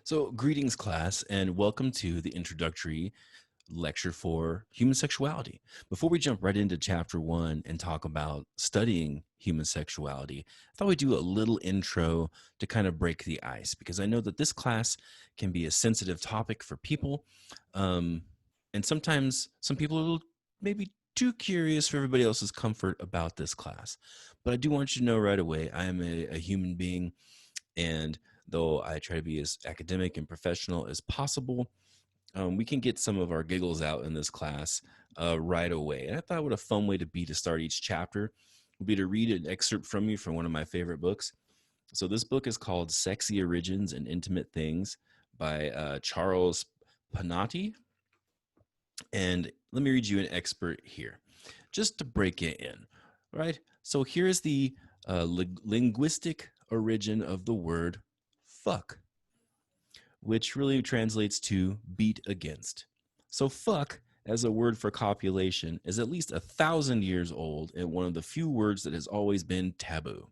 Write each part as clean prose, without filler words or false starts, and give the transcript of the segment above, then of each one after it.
So, greetings, class, and welcome to the introductory lecture for human sexuality. Before we jump right into chapter one and talk about studying human sexuality, I thought we'd do a little intro to kind of break the ice because I know that this class can be a sensitive topic for people. Um, and sometimes some people are maybe too curious for everybody else's comfort about this class. But I do want you to know right away I am a human being, and though I try to be as academic and professional as possible, we can get some of our giggles out in this class right away. And I thought what a fun way to be to start each chapter would be to read an excerpt from you from one of my favorite books. So this book is called Sexy Origins and Intimate Things by Charles Panati. And let me read you an excerpt here, just to break it in, right? So here's the linguistic origin of the word fuck, which really translates to beat against. So fuck as a word for copulation is at least 1,000 years old and one of the few words that has always been taboo.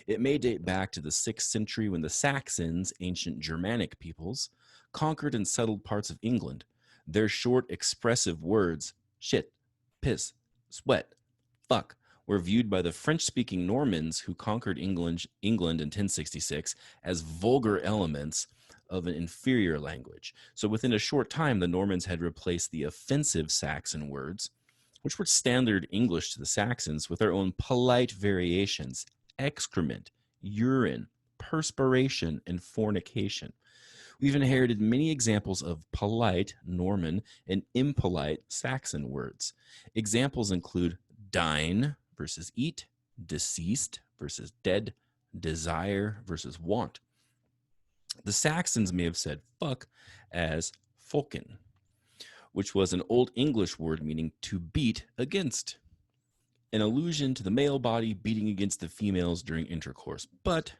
It may date back to the 6th century when the Saxons, ancient Germanic peoples, conquered and settled parts of England. Their short, expressive words, shit, piss, sweat, fuck, were viewed by the French-speaking Normans who conquered England in 1066 as vulgar elements of an inferior language. So within a short time, the Normans had replaced the offensive Saxon words, which were standard English to the Saxons, with their own polite variations: excrement, urine, perspiration, and fornication. We've inherited many examples of polite Norman and impolite Saxon words. Examples include dine versus eat, deceased versus dead, desire versus want. The Saxons may have said fuck as folken, which was an Old English word meaning to beat against, an allusion to the male body beating against the females during intercourse. But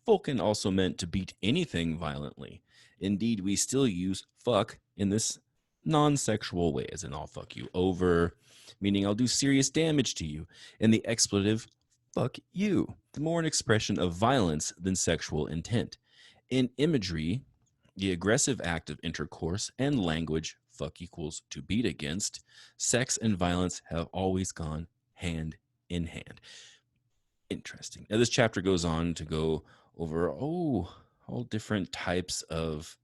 folken also meant to beat anything violently. Indeed, we still use fuck in this non-sexual way, as in I'll fuck you over, meaning I'll do serious damage to you, and the expletive fuck you, more an expression of violence than sexual intent. In imagery, the aggressive act of intercourse and language, fuck equals to beat against, sex and violence have always gone hand in hand. Interesting. Now, this chapter goes on to go over, all different types of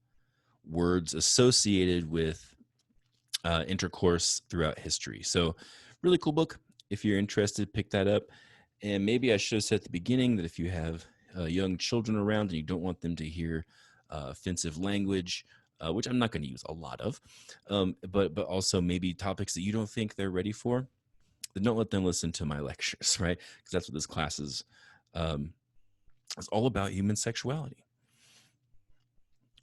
words associated with intercourse throughout history. So, really cool book. If you're interested, pick that up. And maybe I should have said at the beginning that if you have young children around and you don't want them to hear offensive language, which I'm not going to use a lot of, but also maybe topics that you don't think they're ready for, then don't let them listen to my lectures, right? Because that's what this class is. It's all about human sexuality.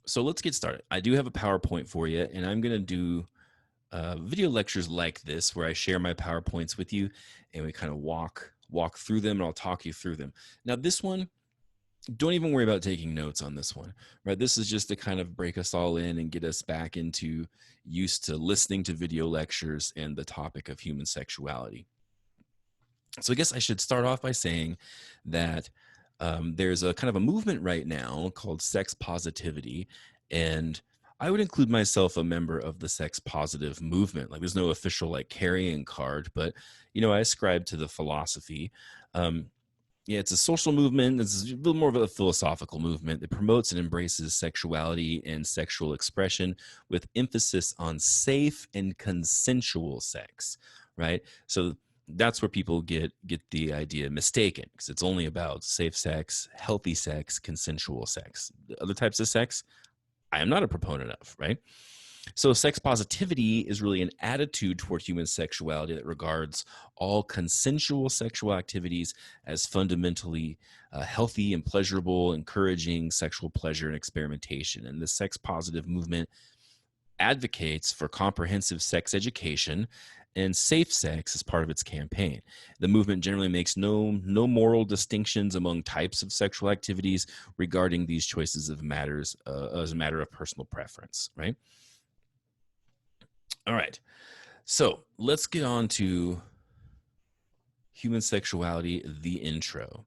So let's get started. I do have a PowerPoint for you, and I'm going to do video lectures like this where I share my PowerPoints with you, and we kind of walk through them, and I'll talk you through them. Now, this one, don't even worry about taking notes on this one, right? This is just to kind of break us all in and get us back into used to listening to video lectures and the topic of human sexuality. So I guess I should start off by saying that there's a kind of a movement right now called sex positivity, and I would include myself a member of the sex positive movement. Like, there's no official like carrying card, but I ascribe to the philosophy. Yeah, it's a social movement. It's a little more of a philosophical movement that promotes and embraces sexuality and sexual expression with emphasis on safe and consensual sex, right? So that's where people get the idea mistaken, because it's only about safe sex, healthy sex, consensual sex. The other types of sex, I am not a proponent of, right? So sex positivity is really an attitude toward human sexuality that regards all consensual sexual activities as fundamentally healthy and pleasurable, encouraging sexual pleasure and experimentation. And the sex positive movement advocates for comprehensive sex education and safe sex as part of its campaign. The movement generally makes no moral distinctions among types of sexual activities regarding these choices of matters as a matter of personal preference, right? All right. So let's get on to human sexuality, the intro.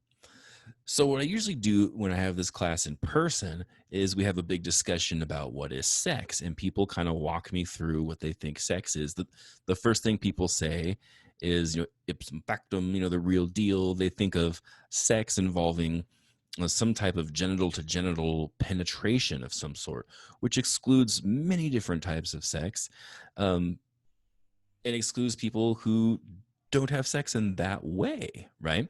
So what I usually do when I have this class in person is we have a big discussion about what is sex, and people kind of walk me through what they think sex is. The first thing people say is, ipsum factum, the real deal. They think of sex involving some type of genital to genital penetration of some sort, which excludes many different types of sex. Um, and excludes people who don't have sex in that way, right?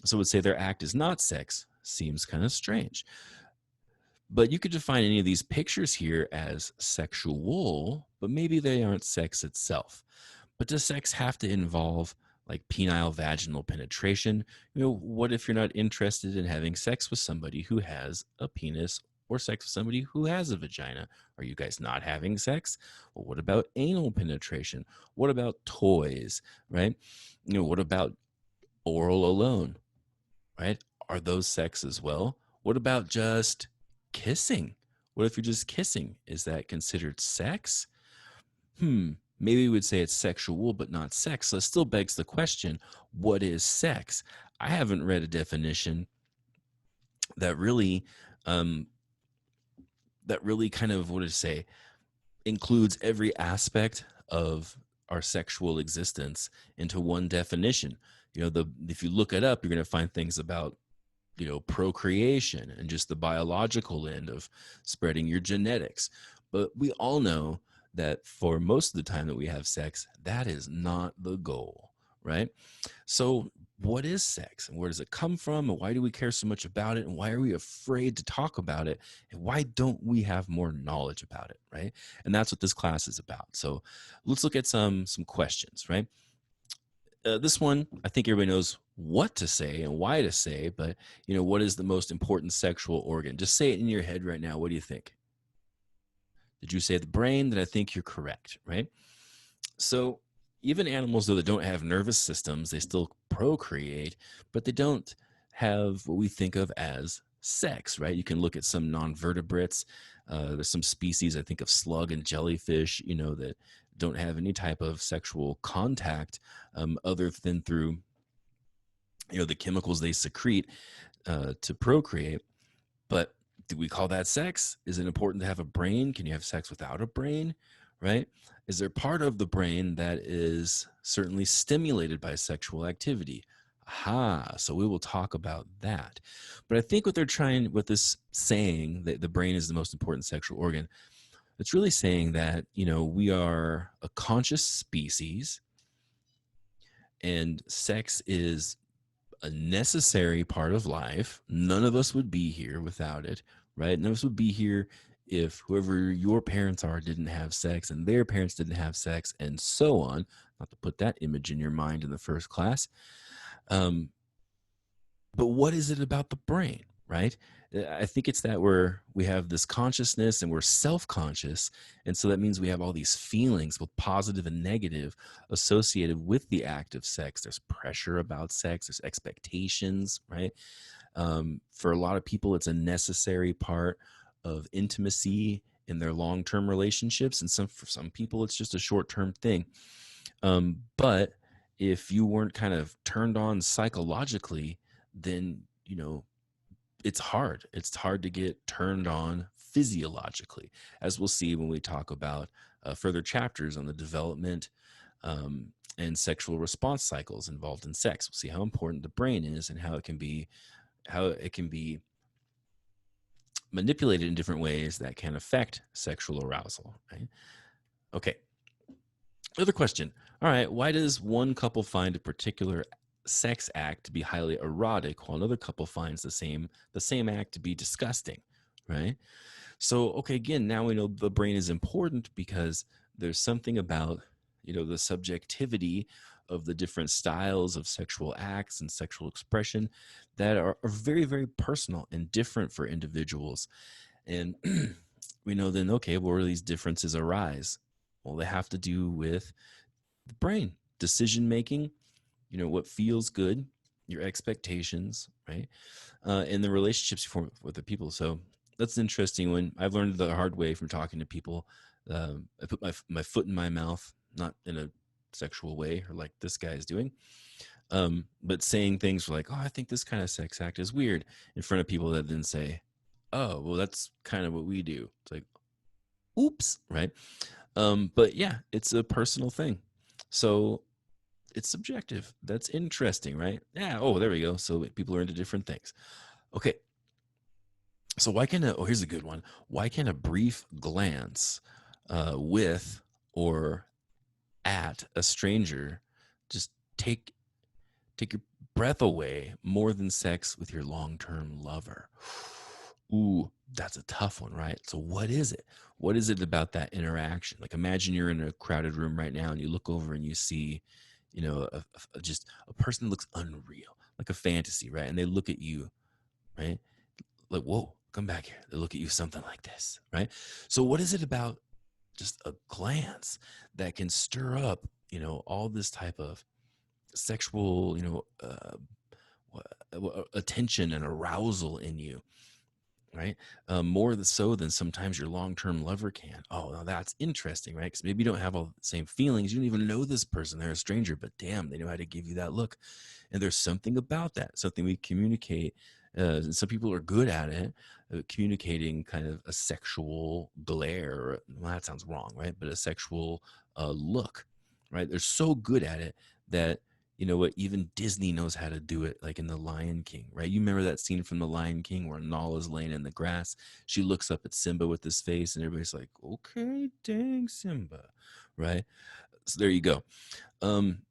So would say their act is not sex. Seems kind of strange. But you could define any of these pictures here as sexual, but maybe they aren't sex itself. But does sex have to involve like penile vaginal penetration? What if you're not interested in having sex with somebody who has a penis or sex with somebody who has a vagina? Are you guys not having sex? Well, what about anal penetration? What about toys, right? What about oral alone? Right? Are those sex as well? What about just kissing? What if you're just kissing? Is that considered sex? Hmm, maybe we would say it's sexual, but not sex. So it still begs the question, what is sex? I haven't read a definition that really, um, kind of, what to say, includes every aspect of our sexual existence into one definition. If you look it up, you're going to find things about procreation and just the biological end of spreading your genetics. But we all know that for most of the time that we have sex, that is not the goal, right? So, what is sex and where does it come from? And why do we care so much about it? And why are we afraid to talk about it? And why don't we have more knowledge about it, right? And that's what this class is about. So, let's look at some questions, right? This one, I think everybody knows what to say and why to say, but what is the most important sexual organ? Just say it in your head right now. What do you think? Did you say the brain? Then I think you're correct, right? So even animals, though, that don't have nervous systems, they still procreate, but they don't have what we think of as sex, right? You can look at some non-vertebrates. There's some species, I think, of slug and jellyfish, that don't have any type of sexual contact other than through, the chemicals they secrete to procreate. But do we call that sex? Is it important to have a brain? Can you have sex without a brain? Right? Is there part of the brain that is certainly stimulated by sexual activity? Aha. So we will talk about that. But I think what this saying that the brain is the most important sexual organ, it's really saying that, we are a conscious species and sex is a necessary part of life. None of us would be here without it, right? None of us would be here if whoever your parents are didn't have sex and their parents didn't have sex and so on. Not to put that image in your mind in the first class. Um, but what is it about the brain, right? I think it's that we have this consciousness and we're self-conscious. And so that means we have all these feelings, both positive and negative, associated with the act of sex. There's pressure about sex, there's expectations, right? For a lot of people, it's a necessary part of intimacy in their long-term relationships. And for some people, it's just a short-term thing. But if you weren't kind of turned on psychologically, then, it's hard. It's hard to get turned on physiologically, as we'll see when we talk about further chapters on the development and sexual response cycles involved in sex. We'll see how important the brain is and how it can be manipulated in different ways that can affect sexual arousal. Right? Okay. Another question. All right. Why does one couple find a particular sex act to be highly erotic while another couple finds the same act to be disgusting? Right. So, okay, again, now we know the brain is important because there's something about, the subjectivity of the different styles of sexual acts and sexual expression that are very, very personal and different for individuals. And we know then, okay, where do these differences arise? Well, they have to do with the brain, decision making, what feels good, your expectations, right? And the relationships you form with the people. So that's interesting. When I've learned the hard way from talking to people, I put my foot in my mouth, not in a sexual way or like this guy is doing. But saying things like, "Oh, I think this kind of sex act is weird," in front of people that then say, "Oh, well, that's kind of what we do." It's like, oops, right? But yeah, it's a personal thing. So it's subjective. That's interesting, right? Yeah. Oh, there we go. So people are into different things. Okay. So why can here's a good one. Why can a brief glance with or at a stranger just take your breath away more than sex with your long-term lover? Ooh, that's a tough one, right? So what is it? What is it about that interaction? Like imagine you're in a crowded room right now and you look over and you see, just a person that looks unreal, like a fantasy, right? And they look at you, right? Like, whoa, come back here. They look at you something like this, right? So what is it about just a glance that can stir up, all this type of sexual, attention and arousal in you, right? More so than sometimes your long-term lover can. Oh, now that's interesting, right? Because maybe you don't have all the same feelings. You don't even know this person. They're a stranger, but damn, they know how to give you that look. And there's something about that, something we communicate. And some people are good at it, communicating kind of a sexual glare. Well, that sounds wrong, right? But a sexual look, right? They're so good at it that you know what? Even Disney knows how to do it, like in The Lion King, right? You remember that scene from The Lion King where Nala's laying in the grass. She looks up at Simba with this face, and everybody's like, "Okay, dang Simba," right? So there you go. Um,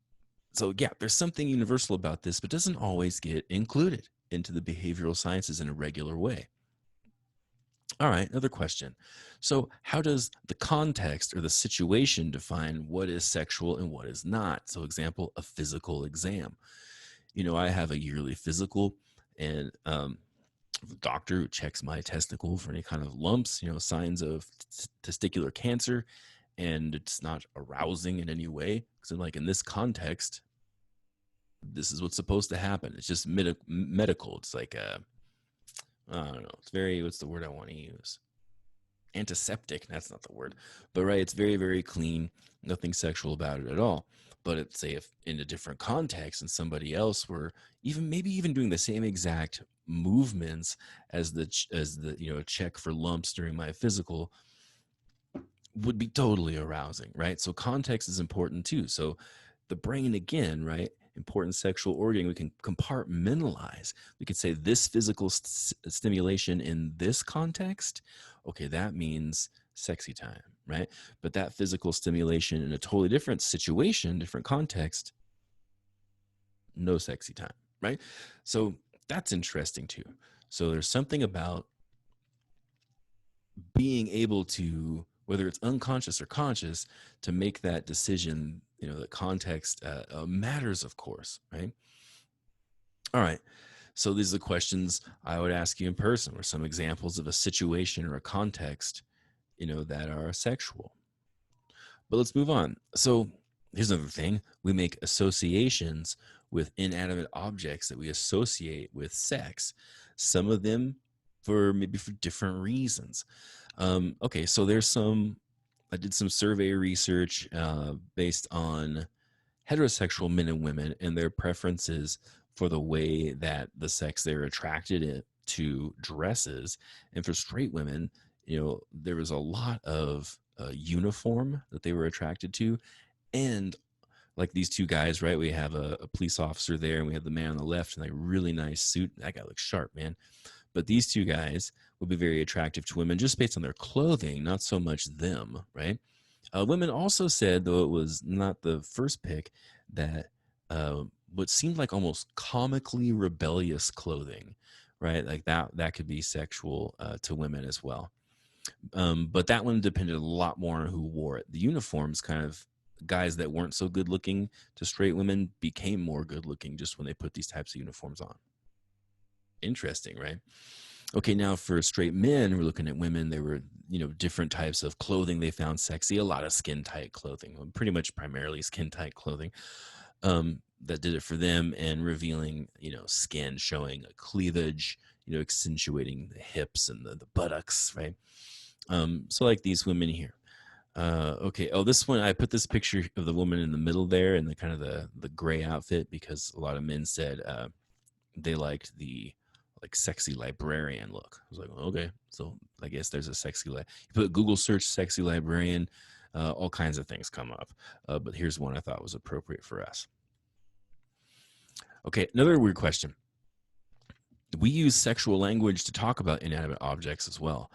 so yeah, there's something universal about this, but doesn't always get included into the behavioral sciences in a regular way. All right, another question. So, how does the context or the situation define what is sexual and what is not? So, example, a physical exam. I have a yearly physical, and the doctor who checks my testicle for any kind of lumps, signs of testicular cancer, and it's not arousing in any way. Because, like in this context, this is what's supposed to happen. It's just medical. It's like I don't know. It's very, what's the word I want to use? Antiseptic. That's not the word, but right. It's very, very clean. Nothing sexual about it at all. But it's say if in a different context and somebody else were maybe even doing the same exact movements as the check for lumps during my physical, would be totally arousing, right? So context is important too. So the brain, again, right? Important sexual organ, we can compartmentalize. We could say this physical stimulation in this context, okay, that means sexy time, right? But that physical stimulation in a totally different situation, different context, no sexy time, right? So that's interesting too. So there's something about being able to, whether it's unconscious or conscious, to make that decision. The context matters, of course, right? All right. So these are the questions I would ask you in person, or some examples of a situation or a context, that are sexual. But let's move on. So here's another thing. We make associations with inanimate objects that we associate with sex. Some of them maybe for different reasons. Okay, so I did some survey research based on heterosexual men and women and their preferences for the way that the sex they're attracted to dresses. And for straight women, there was a lot of uniform that they were attracted to. And like these two guys, right? We have a police officer there, and we have the man on the left in a really nice suit. That guy looks sharp, man. But these two guys would be very attractive to women just based on their clothing, not so much them, right? Women also said, though it was not the first pick, that what seemed like almost comically rebellious clothing, right? Like that could be sexual to women as well. But that one depended a lot more on who wore it. The uniforms, kind of guys that weren't so good looking to straight women, became more good looking just when they put these types of uniforms on. Interesting, right? Okay, now for straight men, we're looking at women. There were, different types of clothing they found sexy. A lot of skin tight clothing, pretty much primarily skin tight clothing, that did it for them, and revealing, skin, showing a cleavage, accentuating the hips and the buttocks, right? So like these women here. Okay. Oh, this one I put this picture of the woman in the middle there in the kind of the gray outfit because a lot of men said they liked the like sexy librarian look. I was like, okay, so I guess there's a sexy you put Google search sexy librarian, all kinds of things come up. But here's one I thought was appropriate for us. Okay, another weird question. We use sexual language to talk about inanimate objects as well.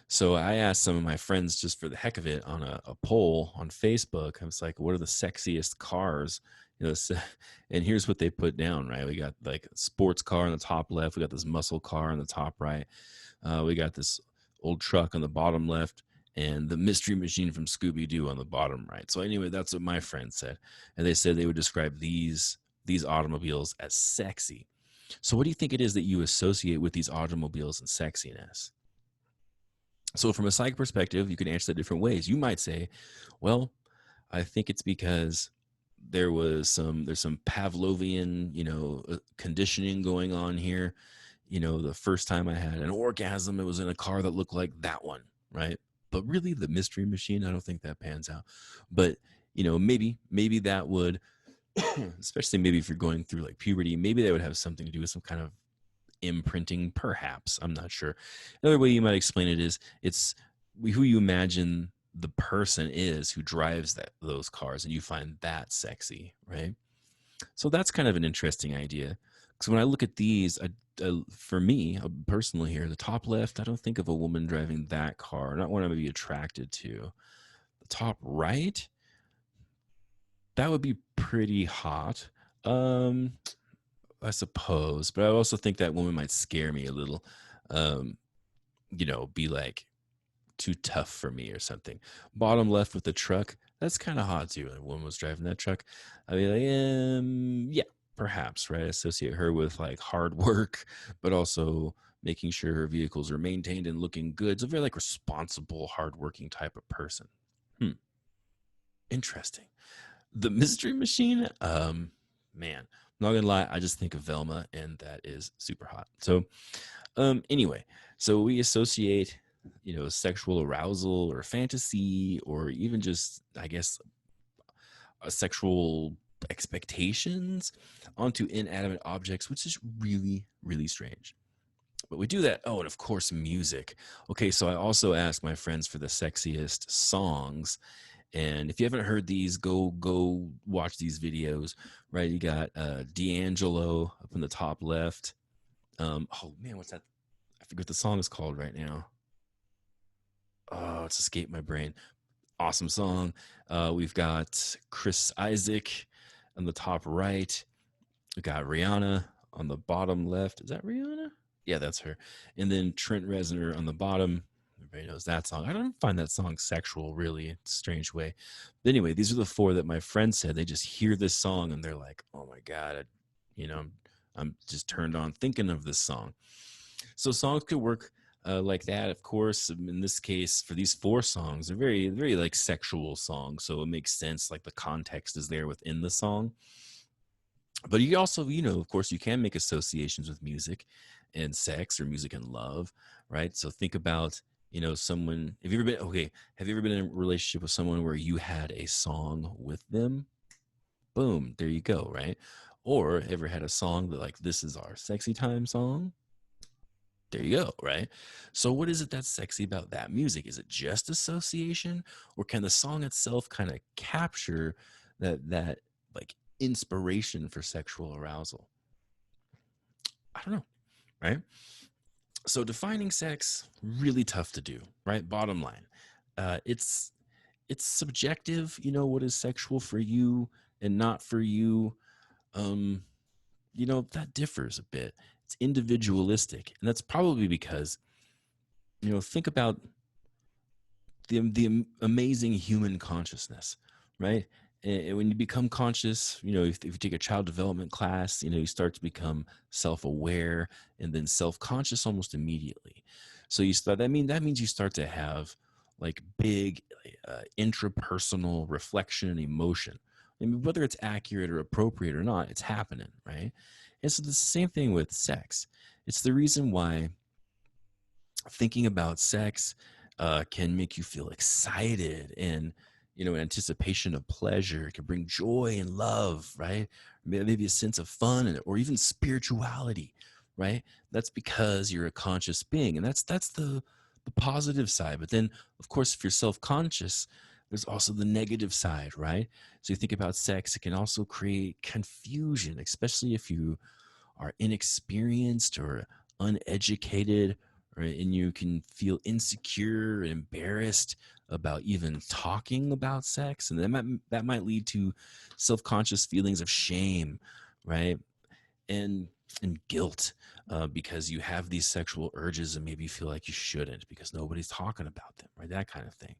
So I asked some of my friends just for the heck of it on a poll on Facebook. I was like, what are the sexiest cars? And here's what they put down, right? We got like a sports car on the top left. We got this muscle car on the top right. We got this old truck on the bottom left and the mystery machine from Scooby-Doo on the bottom right. So anyway, that's what my friends said. And they said they would describe these automobiles as sexy. So what do you think it is that you associate with these automobiles and sexiness? So from a psych perspective, you can answer that different ways. You might say, well, I think it's because there's some Pavlovian, conditioning going on here. The first time I had an orgasm, it was in a car that looked like that one, right? But really the mystery machine, I don't think that pans out. But, maybe that would, especially maybe if you're going through like puberty, maybe that would have something to do with some kind of imprinting, perhaps. I'm not sure. Another way you might explain it is it's who you imagine the person is who drives those cars, and you find that sexy, right? So that's kind of an interesting idea. Because when I look at these, for me personally here, the top left, I don't think of a woman driving that car. Not one I would be attracted to. The top right, that would be pretty hot. Um, I suppose, but I also think that woman might scare me a little. Um, be like too tough for me or something. Bottom left with the truck, that's kind of hot too. A woman was driving that truck. I'd be like, yeah, perhaps, right? Associate her with like hard work, but also making sure her vehicles are maintained and looking good. It's a very like responsible, hardworking type of person. Hmm, interesting. The mystery machine, man, I'm not gonna lie, I just think of Velma, and that is super hot. So, anyway, so we associate, sexual arousal or fantasy, or even just, I guess, sexual expectations onto inanimate objects, which is really, really strange. But we do that. Oh, and of course, music. Okay, so I also asked my friends for the sexiest songs, and if you haven't heard these, go watch these videos. Right, you got D'Angelo up in the top left. Oh man, what's that? I forget what the song is called right now. Oh, it's escaped my brain. Awesome song. We've got Chris Isaac on the top right. We got Rihanna on the bottom left. Is that Rihanna? Yeah, that's her. And then Trent Reznor on the bottom. Everybody knows that song. I don't find that song sexual, really. It's a strange way. But anyway, these are the four that my friend said. They just hear this song and they're like, oh my God, I'm just turned on thinking of this song. So songs could work like that, of course. In this case, for these four songs, they're very, very like sexual songs. So it makes sense, like the context is there within the song. But you also, of course, you can make associations with music and sex or music and love, right? So think about, someone. Have you ever been in a relationship with someone where you had a song with them? Boom, there you go, right? Or ever had a song that like this is our sexy time song? There you go, right? So what is it that's sexy about that music? Is it just association, or can the song itself kind of capture that like inspiration for sexual arousal? I don't know, right? So defining sex really tough to do, right? Bottom line, it's subjective. What is sexual for you and not for you. Um, that differs a bit. It's individualistic, and that's probably because think about the amazing human consciousness, right? And when you become conscious, if you take a child development class, you start to become self-aware and then self-conscious almost immediately. So that means you start to have like big intrapersonal reflection and emotion. I mean, whether it's accurate or appropriate or not, it's happening, right? And so the same thing with sex. It's the reason why thinking about sex can make you feel excited and anticipation of pleasure. It can bring joy and love, right? Maybe a sense of fun or even spirituality, right? That's because you're a conscious being, and that's the positive side. But then, of course, if you're self-conscious, there's also the negative side, right? So you think about sex, it can also create confusion, especially if you are inexperienced or uneducated, and you can feel insecure and embarrassed about even talking about sex, and that might lead to self-conscious feelings of shame, right? And and guilt, because you have these sexual urges and maybe you feel like you shouldn't because nobody's talking about them, right? That kind of thing.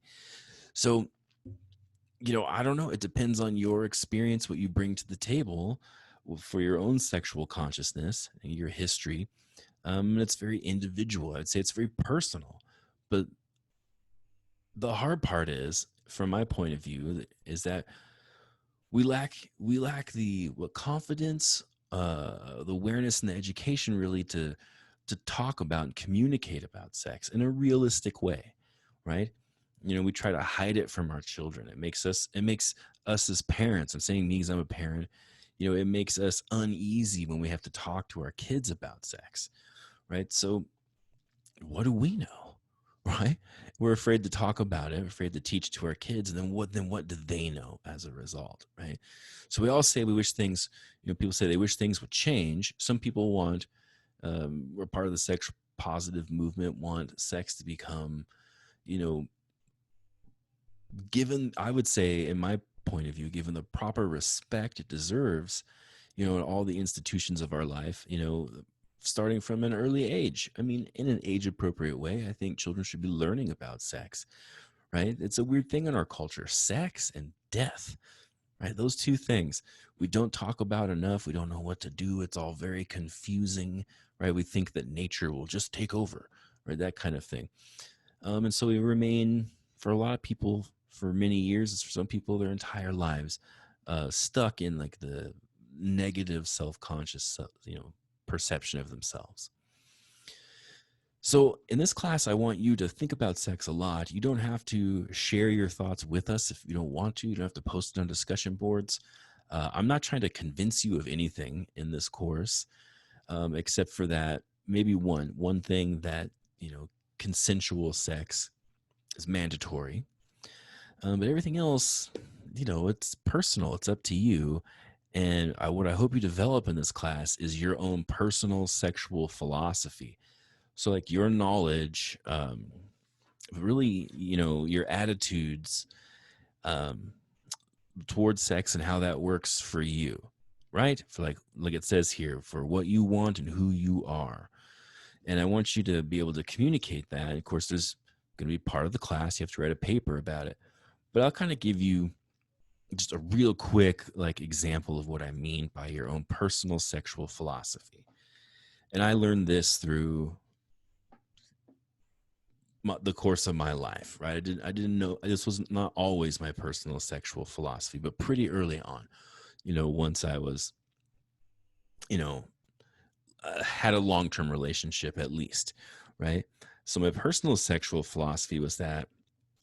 So, I don't know. It depends on your experience, what you bring to the table for your own sexual consciousness and your history. And it's very individual. I'd say it's very personal. But the hard part is, from my point of view, is that we lack the what confidence, the awareness, and the education really to talk about and communicate about sex in a realistic way, right? We try to hide it from our children. It makes us as parents, I'm saying me because I'm a parent, it makes us uneasy when we have to talk to our kids about sex, right? So what do we know? Right? We're afraid to talk about it, we're afraid to teach to our kids, and then what do they know as a result, right? So we all say we wish things, people say they wish things would change. Some people want, we're part of the sex positive movement, want sex to become, you know, given, I would say, in my point of view, given the proper respect it deserves, in all the institutions of our life, starting from an early age. I mean, in an age appropriate way, I think children should be learning about sex, right? It's a weird thing in our culture, sex and death, right? Those two things we don't talk about enough. We don't know what to do. It's all very confusing, right? We think that nature will just take over, right? That kind of thing. And so we remain, for a lot of people, for many years, for some people, their entire lives, stuck in like the negative self-conscious, perception of themselves. So in this class, I want you to think about sex a lot. You don't have to share your thoughts with us if you don't want to. You don't have to post it on discussion boards. I'm not trying to convince you of anything in this course, except for that maybe one thing that, consensual sex is mandatory. But everything else, it's personal. It's up to you. And what I hope you develop in this class is your own personal sexual philosophy. So, like your knowledge, really, your attitudes, um, towards sex and how that works for you, right? For like it says here, for what you want and who you are. And I want you to be able to communicate that. Of course, there's going to be part of the class. You have to write a paper about it. But I'll kind of give you just a real quick like example of what I mean by your own personal sexual philosophy. And I learned this through the course of my life, right? I didn't know this was not always my personal sexual philosophy, but pretty early on, once I was, you know, had a long-term relationship at least, right? So my personal sexual philosophy was that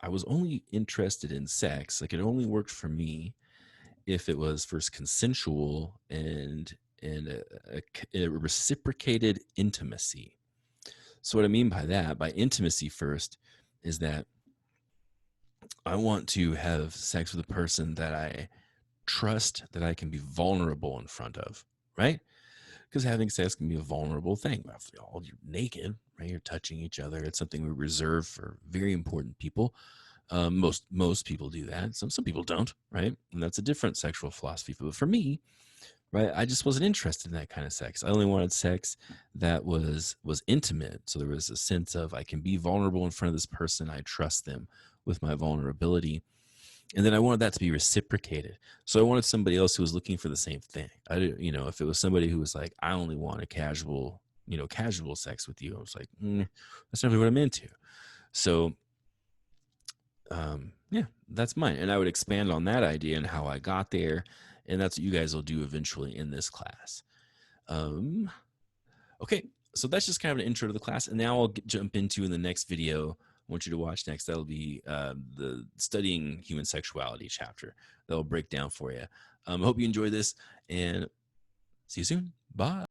I was only interested in sex, like it only worked for me if it was first consensual and a reciprocated intimacy. So what I mean by that, by intimacy first, is that I want to have sex with a person that I trust, that I can be vulnerable in front of, right? Because having sex can be a vulnerable thing. After all, you're naked, right? You're touching each other. It's something we reserve for very important people. Most people do that. Some people don't, right? And that's a different sexual philosophy. But for me, right, I just wasn't interested in that kind of sex. I only wanted sex that was intimate. So there was a sense of I can be vulnerable in front of this person. I trust them with my vulnerability. And then I wanted that to be reciprocated. So I wanted somebody else who was looking for the same thing. I didn't, if it was somebody who was like, I only want a casual sex with you, I was like, that's not really what I'm into. So, yeah, that's mine. And I would expand on that idea and how I got there. And that's what you guys will do eventually in this class. Okay. So that's just kind of an intro to the class. And now I'll jump into in the next video want you to watch next. That'll be the Studying Human Sexuality chapter. That'll break down for you. I hope you enjoy this, and see you soon. Bye.